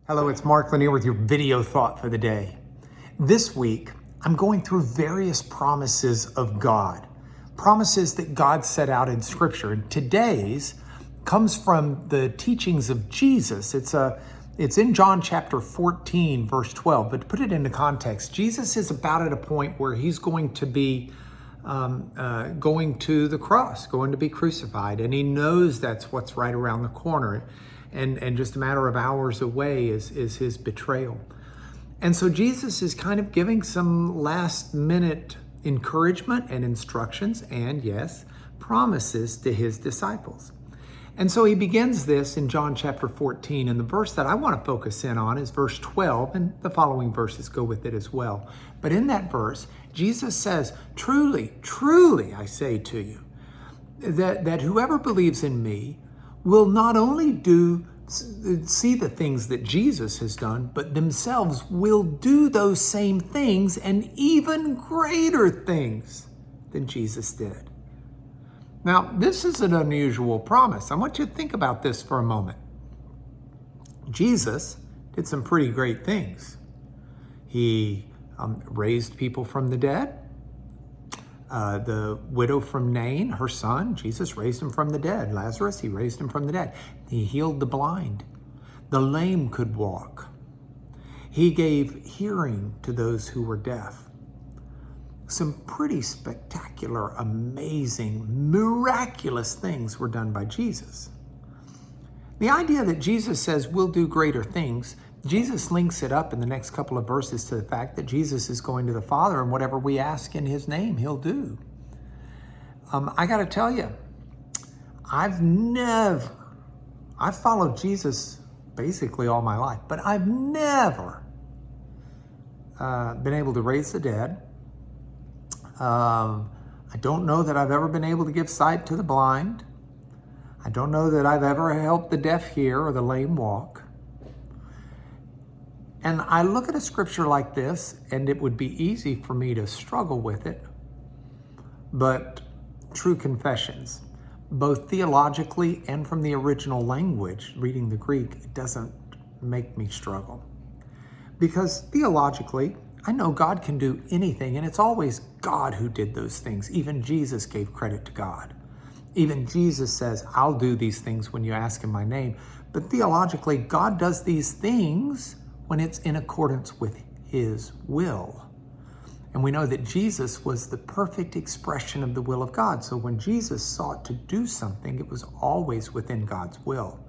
Hello, it's Mark Lanier with your video thought for the day. This week, I'm going through various promises of God, promises that God set out in Scripture. And today's comes from the teachings of Jesus. It's in John chapter 14, verse 12. But to put it into context, Jesus is about at a point where he's going to be going to the cross, going to be crucified, and he knows that's what's right around the corner. And just a matter of hours away is his betrayal. And so Jesus is kind of giving some last minute encouragement and instructions and, yes, promises to his disciples. And so he begins this in John chapter 14. And the verse that I want to focus in on is verse 12, and the following verses go with it as well. But in that verse, Jesus says, "Truly, truly, I say to you, that whoever believes in me will not only see the things that Jesus has done, but themselves will do those same things and even greater things than Jesus did." Now, this is an unusual promise. I want you to think about this for a moment. Jesus did some pretty great things. He raised people from the dead. The widow from Nain, her son, Jesus raised him from the dead. Lazarus, he raised him from the dead. He healed the blind. The lame could walk. He gave hearing to those who were deaf. Some pretty spectacular, amazing, miraculous things were done by Jesus. The idea that Jesus says we'll do greater things, Jesus links it up in the next couple of verses to the fact that Jesus is going to the Father, and whatever we ask in his name, he'll do. I got to tell you, I've followed Jesus basically all my life, but I've never been able to raise the dead. I don't know that I've ever been able to give sight to the blind. I don't know that I've ever helped the deaf hear or the lame walk. And I look at a scripture like this, and it would be easy for me to struggle with it. But true confessions, both theologically and from the original language, reading the Greek, it doesn't make me struggle. Because theologically, I know God can do anything, and it's always God who did those things. Even Jesus gave credit to God. Even Jesus says, "I'll do these things when you ask in my name." But theologically, God does these things when it's in accordance with his will. And we know that Jesus was the perfect expression of the will of God. So when Jesus sought to do something, it was always within God's will.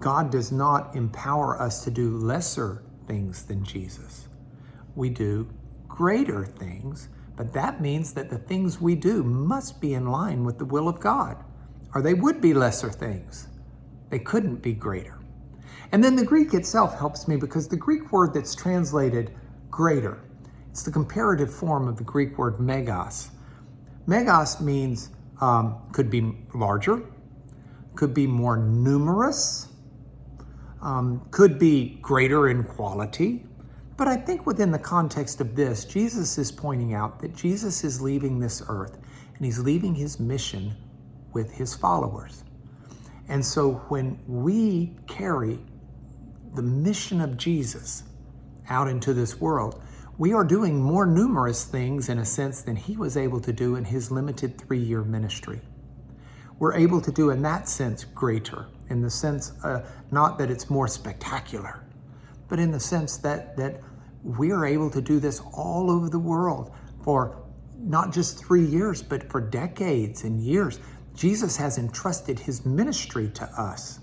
God does not empower us to do lesser things than Jesus. We do greater things, but that means that the things we do must be in line with the will of God, or they would be lesser things. They couldn't be greater. And then the Greek itself helps me, because the Greek word that's translated greater, it's the comparative form of the Greek word megas. Megas means could be larger, could be more numerous, could be greater in quality. But I think within the context of this, Jesus is pointing out that Jesus is leaving this earth, and he's leaving his mission with his followers. And so when we carry the mission of Jesus out into this world, we are doing more numerous things in a sense than he was able to do in his limited 3-year ministry. We're able to do in that sense greater, in the sense not that it's more spectacular, but in the sense that we're able to do this all over the world for not just 3 years, but for decades and years. Jesus has entrusted his ministry to us.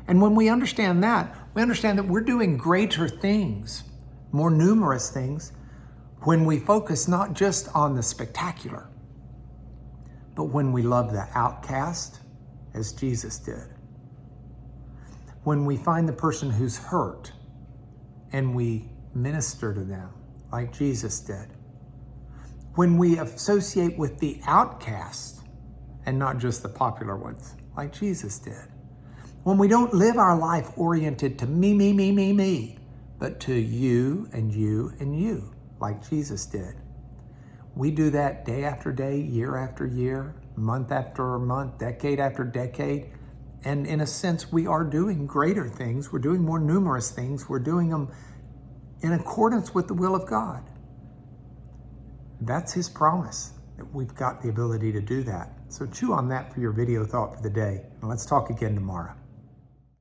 And when we understand that, we understand that we're doing greater things, more numerous things, when we focus not just on the spectacular, but when we love the outcast, as Jesus did. When we find the person who's hurt and we minister to them like Jesus did. When we associate with the outcast and not just the popular ones like Jesus did. When we don't live our life oriented to me, but to you and you and you, like Jesus did. We do that day after day, year after year, month after month, decade after decade. And in a sense, we are doing greater things. We're doing more numerous things. We're doing them in accordance with the will of God. That's his promise, that we've got the ability to do that. So chew on that for your video thought for the day. And let's talk again tomorrow.